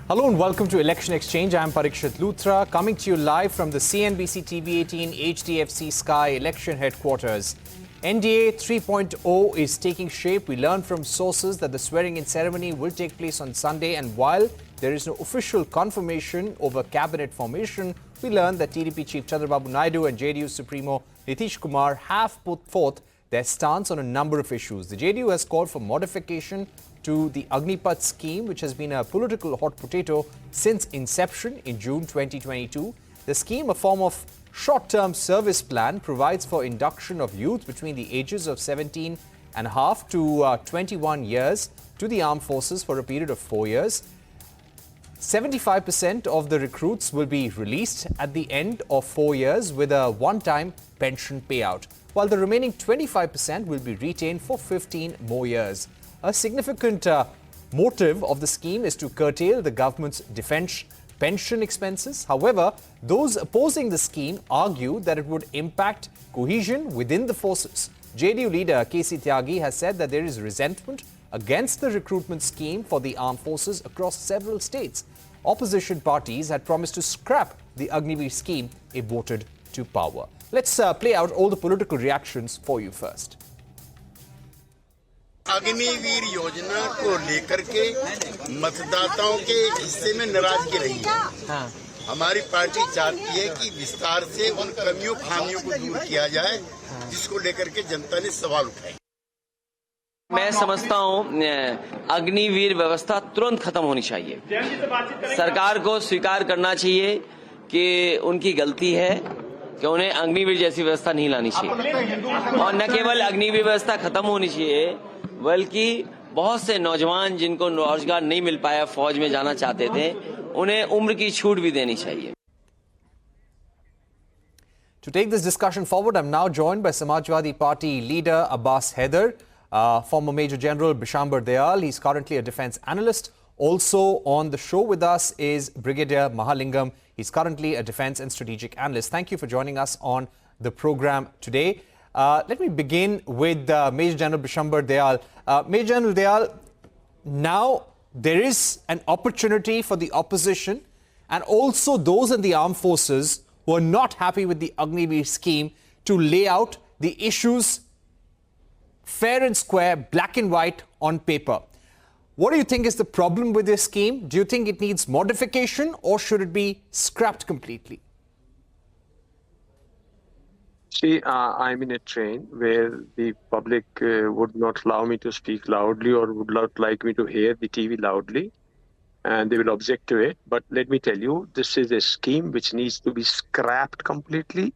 Hello and welcome to Election Exchange. I'm Parikshit Luthra, coming to you live from the CNBC-TV18 HDFC Sky election headquarters. NDA 3.0 is taking shape. We learned from sources that the swearing-in ceremony will take place on Sunday, and while there is no official confirmation over cabinet formation, we learned that TDP Chief Chandrababu Naidu and JDU Supremo Nitish Kumar have put forth their stance on a number of issues. The JDU has called for modification to the Agnipath scheme, which has been a political hot potato since inception in June 2022. The scheme, a form of short-term service plan, provides for induction of youth between the ages of 17 and a half to 21 years to the armed forces for a period of 4 years. 75% of the recruits will be released at the end of 4 years with a one-time pension payout, while the remaining 25% will be retained for 15 more years. A significant motive of the scheme is to curtail the government's defence pension expenses. However, those opposing the scheme argue that it would impact cohesion within the forces. JDU leader Tyagi has said that there is resentment against the recruitment scheme for the armed forces across several states. Opposition parties had promised to scrap the Agniveer scheme if voted to power. Let's play out all the political reactions for you first. Agniveer योजना को लेकर के मतदाताओं के हिस्से में नाराजगी रही है। हमारी पार्टी चाहती है कि विस्तार से उन कमियों खामियों को दूर किया जाए, जिसको लेकर के जनता ने सवाल उठाए। मैं समझता हूं अग्निवीर व्यवस्था तुरंत खत्म होनी चाहिए। सरकार को स्वीकार करना चाहिए कि उनकी गलती है कि उन्हें अग्निवीर जैसी व्यवस्था नहीं लानी चाहिए, और न केवल अग्निवीर व्यवस्था खत्म होनी चाहिए बल्कि बहुत से नौजवान जिनको रोजगार नहीं मिल पाया, फौज में जाना चाहते थे, उन्हें उम्र की छूट भी देनी चाहिए। To take this discussion forward, I'm now joined by Samajwadi Party leader Abbas Haider, former Major General Bishamber Dayal. He's currently a defense analyst. Also on the show with us is Brigadier Mahalingam. He's currently a defense and strategic analyst. Thank you for joining us on the program today. Let me begin with Major General Bishamber Dayal. Major General Dayal, now there is an opportunity for the opposition and also those in the armed forces who are not happy with the Agniveer scheme to lay out the issues fair and square, black and white on paper. What do you think is the problem with this scheme? Do you think it needs modification or should it be scrapped completely? See, I'm in a train where the public would not allow me to speak loudly or would not like me to hear the TV loudly, and they will object to it. But let me tell you, this is a scheme which needs to be scrapped completely,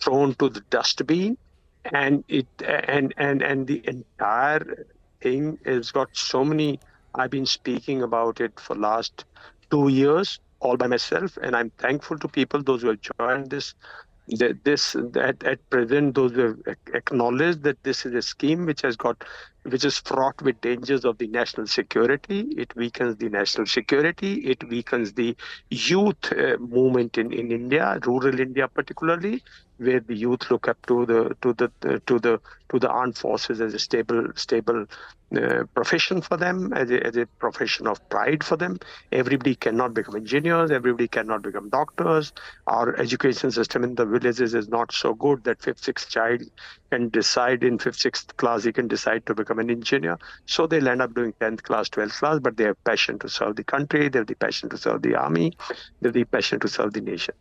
thrown to the dustbin, and the entire thing has got so many. I've been speaking about it for last 2 years all by myself, and I'm thankful to people, those who have joined this. At present, those who have acknowledged that this is a scheme which is fraught with dangers of the national security. It weakens the national security. It weakens the youth movement in India, rural India particularly, where the youth look up to the armed forces as a stable profession for them, as a profession of pride for them. Everybody cannot become engineers. Everybody cannot become doctors. Our education system in the villages is not so good that 5th, 6th child can decide in 5th, 6th class he can decide to become an engineer. So they'll end up doing 10th class, 12th class, but they have passion to serve the country. They have the passion to serve the army. They have the passion to serve the nation.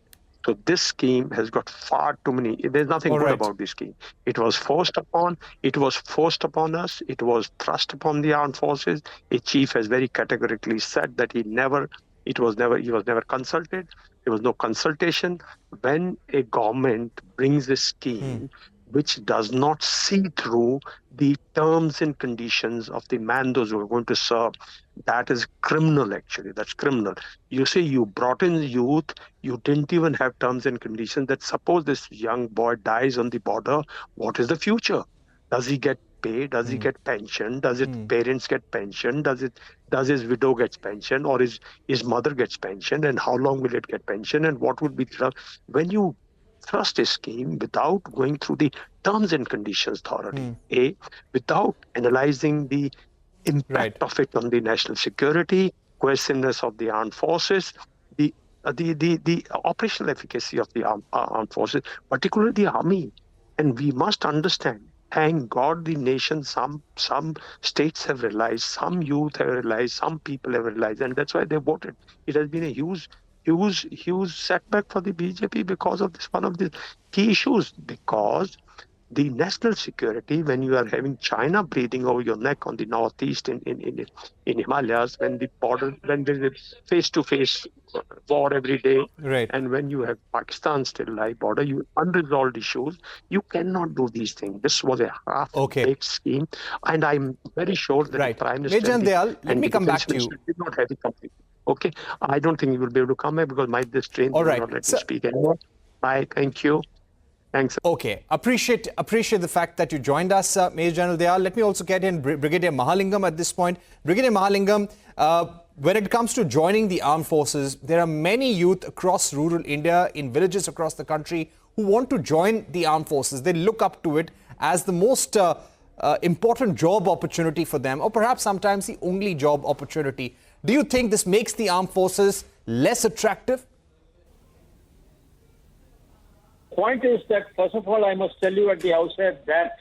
So this scheme has got far too many. There's nothing good about this scheme. It was forced upon. It was forced upon us. It was thrust upon the armed forces. A chief has very categorically said that he was never consulted. There was no consultation. When a government brings a scheme which does not see through the terms and conditions of the man those who are going to serve, that is criminal actually. That's criminal. You say you brought in youth, you didn't even have terms and conditions that suppose this young boy dies on the border, what is the future? Does he get pay? Does he get pension? Does his parents get pension? Does his widow get pension, or his mother gets pension? And how long will it get pension? And what would be when you thrust a scheme without going through the terms and conditions thoroughly, without analyzing the impact of it on the national security, cohesiveness of the armed forces, the operational efficacy of the armed forces, particularly the army. And we must understand, thank God the nation, some states have realized, some youth have realized, some people have realized, and that's why they voted. It has been a huge setback for the BJP because of this, one of the key issues, because the national security, when you are having China breathing over your neck on the northeast in Himalayas, when the border, when there is face-to-face war every day, Right. and when you have Pakistan still live border, you unresolved issues, you cannot do these things. This was a half-baked scheme, and I'm very sure that the Prime Minister Dayal, let me come back to you. Did not have it complete. Okay, I don't think he will be able to come here because this train will not let me speak anymore. Bye. Thank you. Thanks. Okay, appreciate the fact that you joined us, Major General Dayal. Let me also get in Brigadier Mahalingam at this point. Brigadier Mahalingam, when it comes to joining the armed forces, there are many youth across rural India, in villages across the country, who want to join the armed forces. They look up to it as the most important job opportunity for them, or perhaps sometimes the only job opportunity. Do you think this makes the armed forces less attractive? Point is that, first of all, I must tell you at the outset that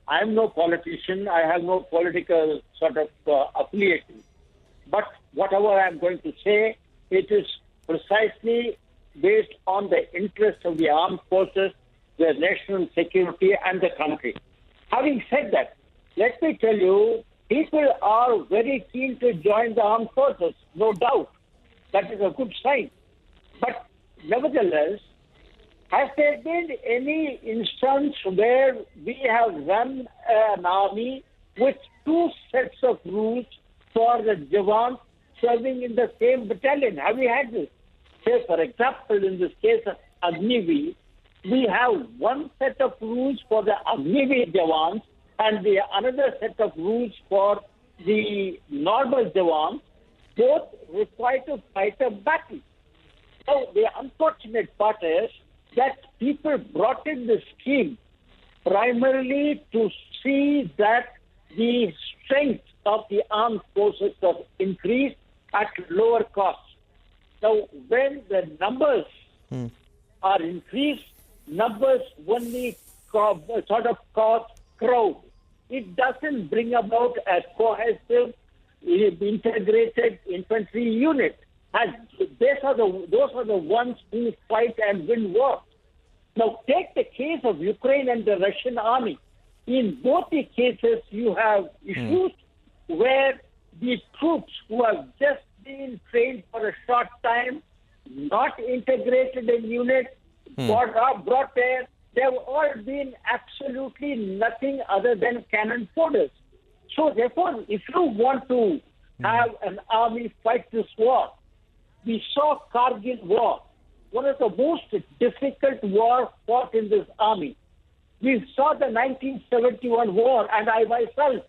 I am no politician. I have no political sort of affiliation. But whatever I am going to say, it is precisely based on the interests of the armed forces, the national security, and the country. Having said that, let me tell you, people are very keen to join the armed forces, no doubt. That is a good sign. But nevertheless, has there been any instance where we have run an army with two sets of rules for the Jawans serving in the same battalion? Have we had this? Say, for example, in this case of Agniveer, we have one set of rules for the Agniveer Jawans and the another set of rules for the normal Jawans, both required to fight a battle. So the unfortunate part is that people brought in the scheme primarily to see that the strength of the armed forces was increased at lower cost. Now, when the numbers are increased, numbers only sort of cause crowd. It doesn't bring about a cohesive, integrated infantry unit. And those are the ones who fight and win war. Now, take the case of Ukraine and the Russian army. In both the cases, you have issues where the troops who have just been trained for a short time, not integrated in units, brought there, they've all been absolutely nothing other than cannon foders. So, therefore, if you want to have an army fight this war, we saw Kargil War, one of the most difficult wars fought in this army. We saw the 1971 war, and I myself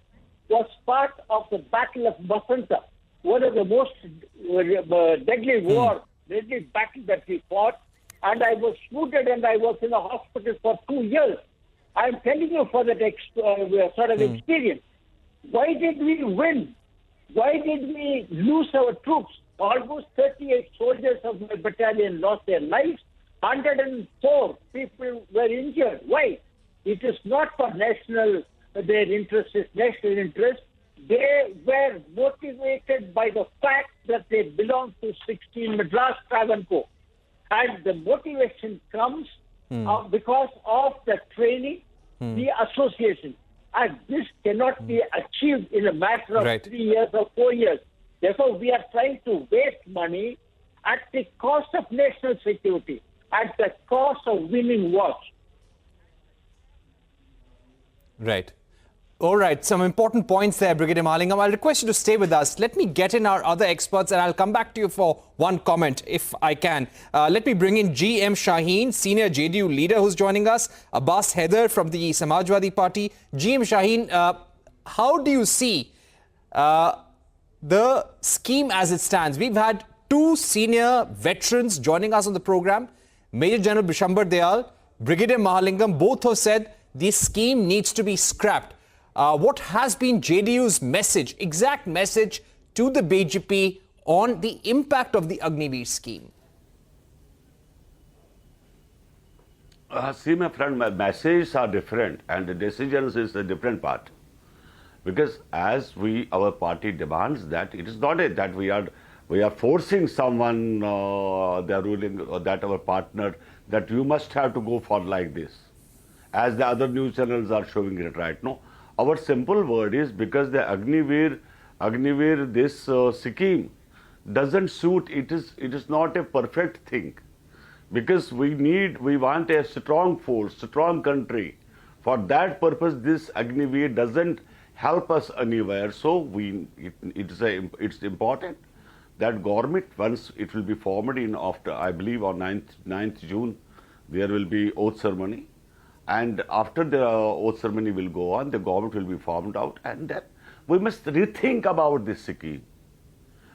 was part of the Battle of Basanta, one of the most deadly battle that we fought. And I was wounded and I was in the hospital for 2 years. I'm telling you for that sort of experience. Why did we win? Why did we lose our troops? Almost 38 soldiers of my battalion lost their lives. 104 people were injured. Why? It is not for their interest is national interest. They were motivated by the fact that they belong to 16 Madras Travancore. And the motivation comes because of the training, the association. And this cannot be achieved in a matter of 3 years or 4 years. Therefore, we are trying to waste money at the cost of national security, at the cost of winning wars. Right. All right. Some important points there, Brigadier Mahalingam. I'll request you to stay with us. Let me get in our other experts and I'll come back to you for one comment if I can. Let me bring in GM Shaheen, senior JDU leader who's joining us. Abbas Haider from the Samajwadi party. GM Shaheen, how do you see the scheme as it stands? We've had two senior veterans joining us on the program. Major General Bishamber Dayal, Brigadier Mahalingam, both have said this scheme needs to be scrapped. What has been JDU's message, exact message to the BJP on the impact of the Agniveer scheme? See, my friend, my messages are different and the decisions is a different part. Because as our party demands that, it is not that we are forcing someone, they are ruling, or that our partner, that you must have to go for like this. As the other news channels are showing it right now. Our simple word is because the Agniveer, this scheme doesn't suit, it is not a perfect thing. Because we want a strong force, strong country. For that purpose, this Agniveer doesn't help us anywhere. So it's important that government, once it will be formed in after, I believe on 9th June, there will be oath ceremony. And after the oath ceremony will go on, the government will be formed out, and then we must rethink about this scheme.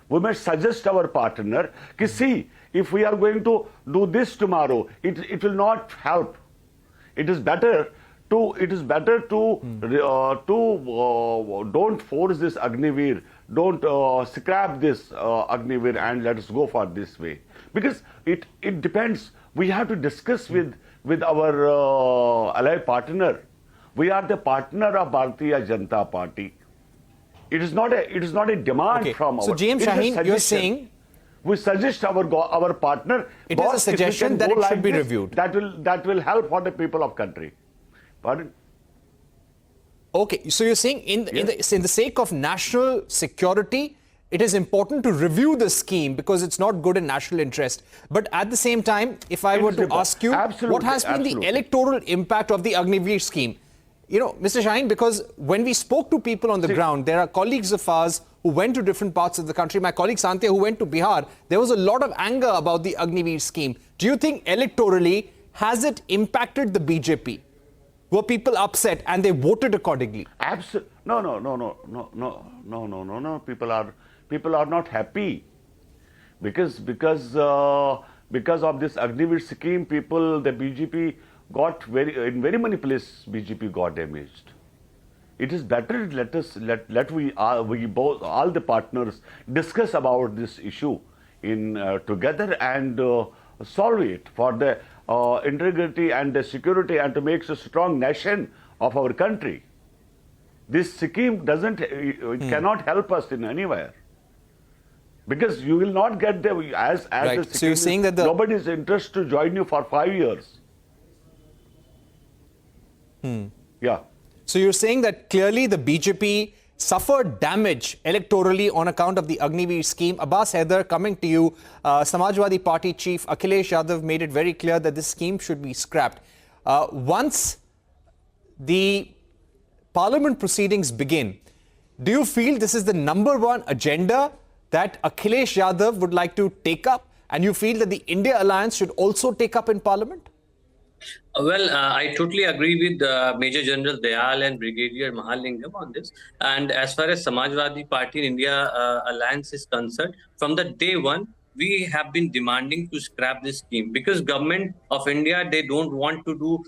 We must suggest our partner, see, if we are going to do this tomorrow, it will not help. It is better to don't force this Agniveer, don't scrap this Agniveer, and let us go for this way. Because it depends. We have to discuss with our ally partner. We are the partner of Bharatiya Janata Party. It is not a demand from our. So GM Shaheen, you're saying we suggest our partner. It is a suggestion that it should be reviewed. That will help for the people of country. Pardon? Okay, so you're saying in the sake of national security, it is important to review the scheme because it's not good in national interest. But at the same time, if I were to ask you, what has been the electoral impact of the Agniveer scheme? You know, Mr. Shaheen, because when we spoke to people on the ground, there are colleagues of ours who went to different parts of the country. My colleague Santya, who went to Bihar, there was a lot of anger about the Agniveer scheme. Do you think electorally, has it impacted the BJP? Were people upset and they voted accordingly? Absolutely. No. People are not happy because of this Agniveer scheme. The BJP got in very many places. BJP got damaged. It is better let we both, all the partners, discuss about this issue together and solve it for the integrity and the security and to make a strong nation of our country. This scheme cannot help us in anywhere. Because you will not get the right. The so you're saying that nobody is interested to join you for 5 years. Yeah. So you're saying that clearly the BJP suffered damage electorally on account of the Agniveer scheme. Abbas, Haider, coming to you, Samajwadi Party chief Akhilesh Yadav made it very clear that this scheme should be scrapped. Once the parliament proceedings begin, do you feel this is the #1 agenda that Akhilesh Yadav would like to take up, and you feel that the India Alliance should also take up in Parliament? Well, I totally agree with Major General Dayal and Brigadier Mahalingam on this. And as far as Samajwadi Party and India Alliance is concerned, from the day one, we have been demanding to scrap this scheme because government of India, they don't want to do,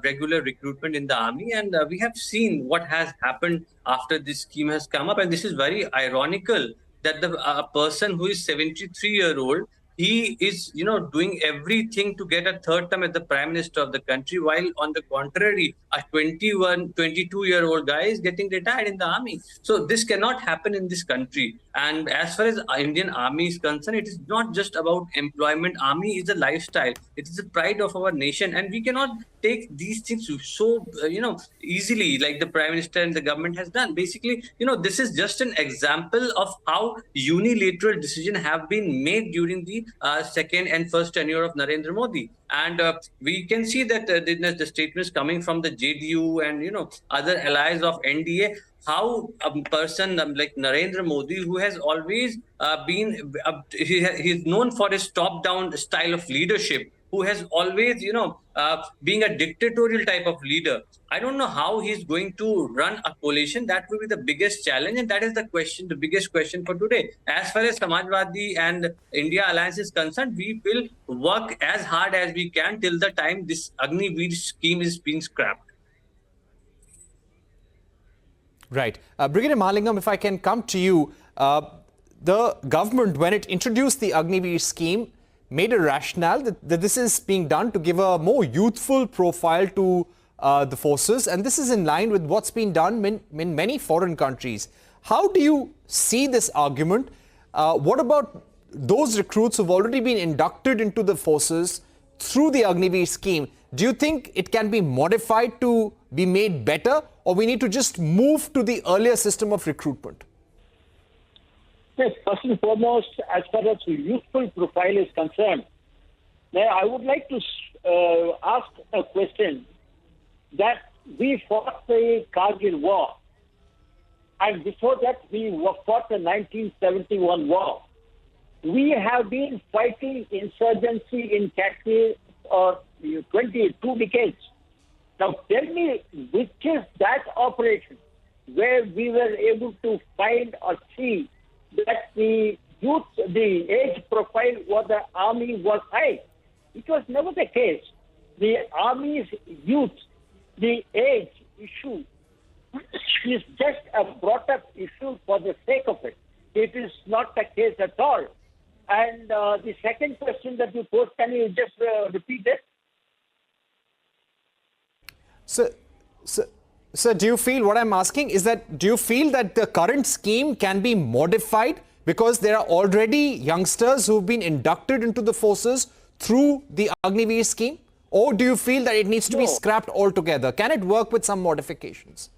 regular recruitment in the army. And we have seen what has happened after this scheme has come up. And this is very ironical that a person who is 73-year-old, he is, doing everything to get a third term as the Prime Minister of the country, while on the contrary, a 22-year-old guy is getting retired in the army. So this cannot happen in this country. And as far as Indian Army is concerned, it is not just about employment. Army is a lifestyle. It is the pride of our nation. And we cannot take these things so, easily like the Prime Minister and the government has done. Basically, this is just an example of how unilateral decisions have been made during the second and first tenure of Narendra Modi. And we can see that the statements coming from the JDU and, other allies of NDA, how a person like Narendra Modi, who has always been, he is known for his top-down style of leadership, who has always, being a dictatorial type of leader. I don't know how he's going to run a coalition. That will be the biggest challenge. And that is the question, the biggest question for today. As far as Samajwadi and India Alliance is concerned, we will work as hard as we can till the time this Agniveer scheme is being scrapped. Right. Brigadier Mahalingam, if I can come to you, the government, when it introduced the Agniveer scheme, made a rationale that this is being done to give a more youthful profile to the forces, and this is in line with what's been done in many foreign countries. How do you see this argument? What about those recruits who've already been inducted into the forces through the Agniveer scheme? Do you think it can be modified to be made better, or we need to just move to the earlier system of recruitment? Yes, first and foremost, as far as the youthful profile is concerned, I would like to ask a question that we fought the Kargil war, and before that we fought the 1971 war. We have been fighting insurgency in Kashmir for 22 decades. Now tell me, which is that operation where we were able to find or see that the youth, the age profile of the army was high? It was never the case. The army's youth, the age issue is just a brought up issue for the sake of it. It is not the case at all. And the second question that you posed, can you just repeat it? Sir, do you feel, what I'm asking is that, do you feel that the current scheme can be modified because there are already youngsters who've been inducted into the forces through the Agniveer scheme? Or do you feel that it needs to be scrapped altogether? Can it work with some modifications?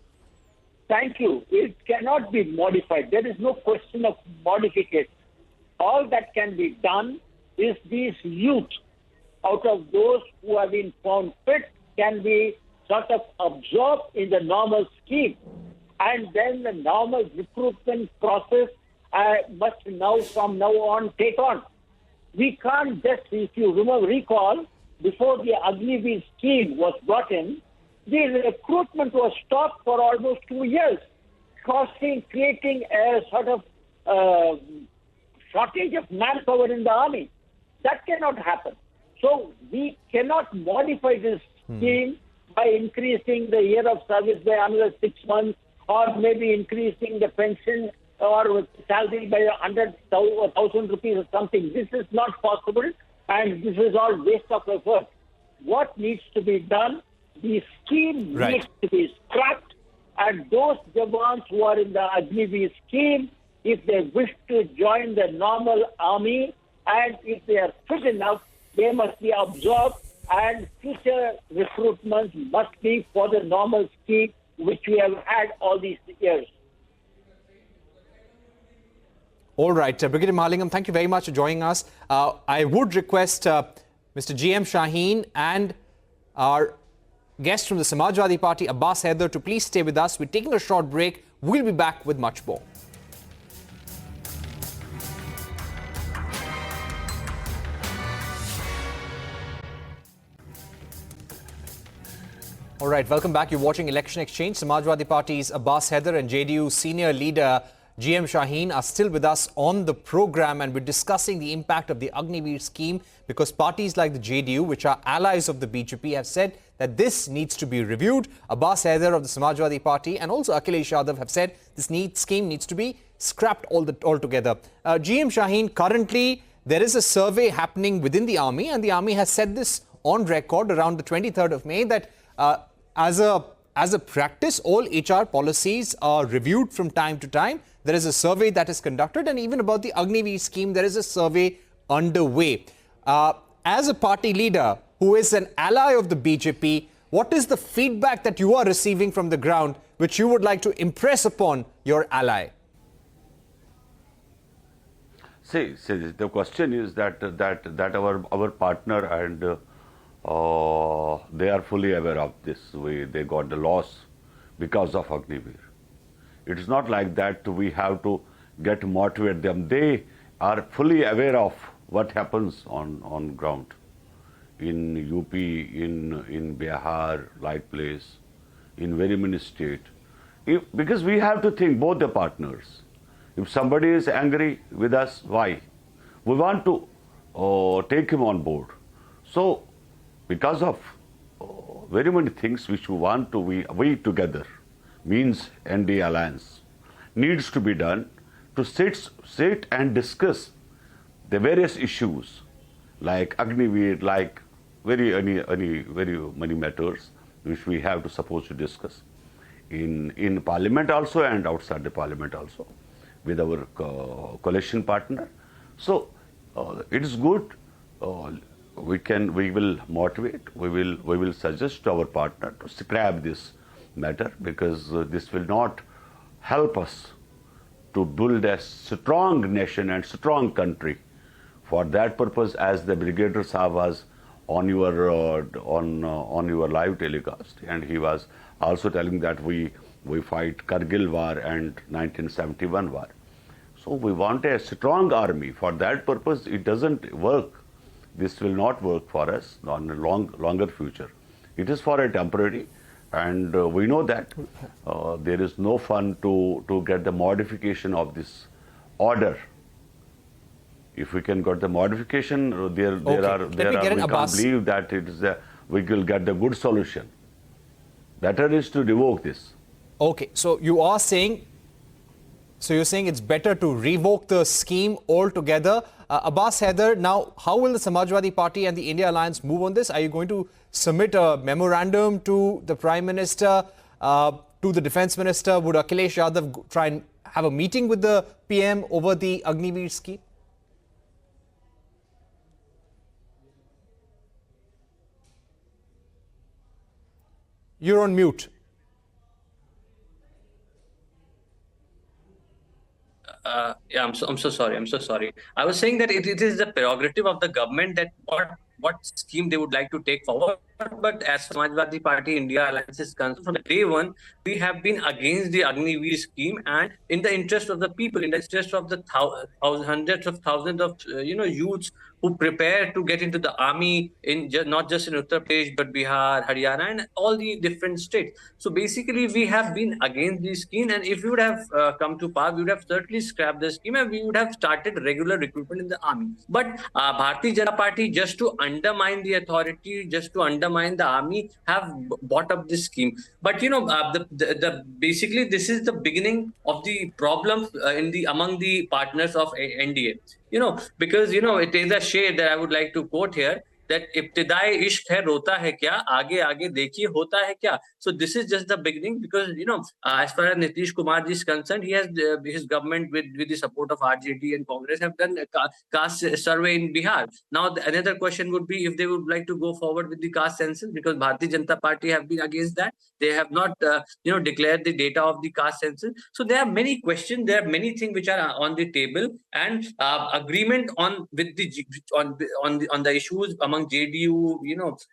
Thank you. It cannot be modified. There is no question of modification. All that can be done is these youth, out of those who have been found fit, can be sort of absorbed in the normal scheme. And then the normal recruitment process must now, from now on, take on. We can't just, if you recall, before the Agniveer scheme was brought in, the recruitment was stopped for almost 2 years, creating a sort of shortage of manpower in the army. That cannot happen. So we cannot modify this scheme by increasing the year of service by another 6 months, or maybe increasing the pension or salary by 100,000 rupees or something. This is not possible, and this is all waste of effort. What needs to be done? The scheme needs to be scrapped, and those Jawans who are in the Agniveer scheme, if they wish to join the normal army, and if they are fit enough, they must be absorbed, and future recruitments must be for the normal scheme which we have had all these years. All right, Brigadier Mahalingam, thank you very much for joining us. I would request Mr. G.M. Shaheen and our guest from the Samajwadi Party, Abbas Haider, to please stay with us. We're taking a short break. We'll be back with much more. All right, welcome back. You're watching Election Exchange. Samajwadi Party's Abbas Haider and JDU senior leader G.M. Shaheen are still with us on the program, and we're discussing the impact of the Agniveer scheme because parties like the JDU, which are allies of the BJP, have said that this needs to be reviewed. Abbas Haider of the Samajwadi Party and also Akhilesh Yadav have said this scheme needs to be scrapped altogether. G.M. Shaheen, currently there is a survey happening within the army, and the army has said this on record around the 23rd of May that as a practice, all HR policies are reviewed from time to time. There is a survey that is conducted, and even about the Agniveer scheme, there is a survey underway. As a party leader who is an ally of the BJP, what is the feedback that you are receiving from the ground which you would like to impress upon your ally? See, the question is that our partner and they are fully aware of this. They got the loss because of Agniveer. It is not like that we have to motivate them. They are fully aware of what happens on ground in UP, in Bihar, like place, in very many states. Because we have to think both the partners. If somebody is angry with us, why? We want to take him on board. So, because of very many things which we want to, we together, means ND alliance, needs to be done to sit and discuss the various issues like Agniveer, like very many matters which we have to suppose to discuss in Parliament also and outside the Parliament also with our coalition partner. So it is good. We will motivate. We will suggest to our partner to scrap this matter, because this will not help us to build a strong nation and strong country. For that purpose, as the Brigadier Saab was on your live telecast, and he was also telling that we fight Kargil war and 1971 war. So we want a strong army. For that purpose, it doesn't work. This will not work for us on a longer future. It is for a temporary, and we know that there is no fun to get the modification of this order. If we can get the modification, we can't believe that we will get the good solution. Better is to revoke this. Okay, so you're saying it's better to revoke the scheme altogether. Abbas, Haider, now how will the Samajwadi Party and the India Alliance move on this? Are you going to submit a memorandum to the Prime Minister, to the Defence Minister? Would Akhilesh Yadav try and have a meeting with the PM over the Agniveer scheme? You're on mute. Yeah, I'm so sorry. I was saying that it is the prerogative of the government that what scheme they would like to take forward. But as Samajwadi Party India Alliance is concerned, from day one, we have been against the Agniveer scheme, and in the interest of the people, in the interest of the hundreds of thousands of youths who prepare to get into the army not just in Uttar Pradesh but Bihar, Haryana, and all the different states. So basically, we have been against the scheme, and if we would have come to power, we would have certainly scrapped the scheme and we would have started regular recruitment in the army. But Bharatiya Janata Party, just to undermine the authority, just to undermine the army, have bought up this scheme. But basically this is the beginning of the problem among the partners of NDA. Because it is a shade that I would like to quote here, that ibtidae ishq hai rota hai kya, aage dekhiye hota hai kya. So this is just the beginning, because as far as Nitish Kumar is concerned, he has his government with the support of RJD and Congress have done a caste survey in Bihar. Now another question would be if they would like to go forward with the caste census, because Bharatiya Janata Party have been against that. They have not declared the data of the caste census. So there are many questions, there are many things which are on the table, and agreement on the issues among JDU,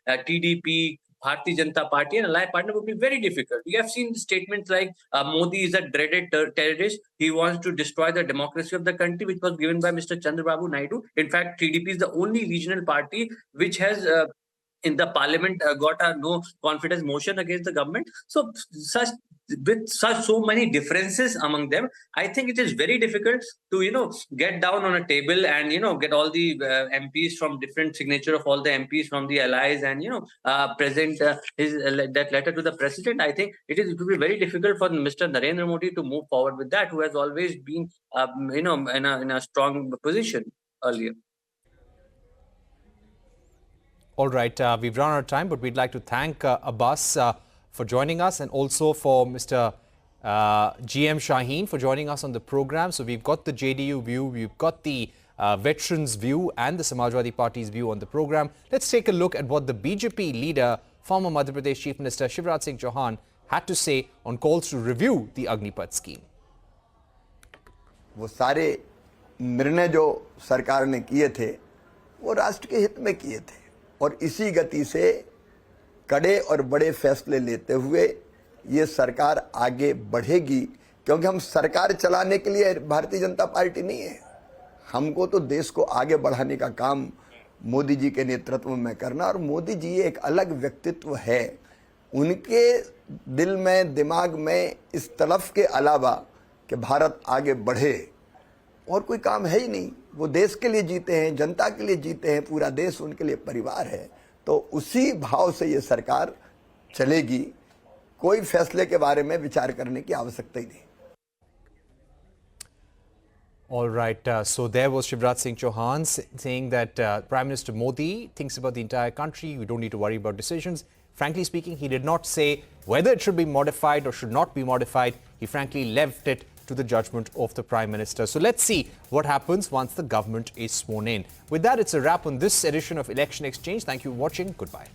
TDP, Bharatiya Janata Party and allied partner would be very difficult. We have seen statements like Modi is a dreaded terrorist. He wants to destroy the democracy of the country, which was given by Mr. Chandrababu Naidu. In fact, TDP is the only regional party which has in the parliament got a no confidence motion against the government. So so many differences among them, I think it is very difficult to get down on a table and get all the MPs from different signature of all the MPs from the allies and present that letter to the president. I think it will be very difficult for Mr. Narendra Modi to move forward with that, who has always been in a strong position earlier. All right, we've run out of time, but we'd like to thank Abbas for joining us, and also for Mr. GM Shaheen for joining us on the program. So we've got the JDU view, we've got the veterans view and the Samajwadi Party's view on the program. Let's take a look at what the BJP leader, former Madhya Pradesh Chief Minister Shivraj Singh Chauhan had to say on calls to review the Agnipath scheme. वो सारे निर्णय जो सरकार ने किए थे वो राष्ट्र के हित में किए थे, और इसी गति से कड़े और बड़े फैसले लेते हुए ये सरकार आगे बढ़ेगी, क्योंकि हम सरकार चलाने के लिए भारतीय जनता पार्टी नहीं है। हमको तो देश को आगे बढ़ाने का काम मोदी जी के नेतृत्व में करना, और मोदी जी एक अलग व्यक्तित्व है। उनके दिल में, दिमाग में इस तरफ के अलावा कि भारत आगे बढ़े और कोई काम है ही नहीं। वो देश के लिए जीते हैं, जनता के लिए जीते हैं, पूरा देश उनके लिए परिवार है। तो उसी भाव से ये सरकार चलेगी, कोई फैसले के बारे में विचार करने की आवश्यकता ही नहीं। All right, so there was Shivraj Singh Chauhan saying that Prime Minister Modi thinks about the entire country. We don't need to worry about decisions. Frankly speaking, he did not say whether it should be modified or should not be modified. He frankly left it to the judgment of the Prime Minister. So let's see what happens once the government is sworn in. With that, it's a wrap on this edition of Election Exchange. Thank you for watching. Goodbye.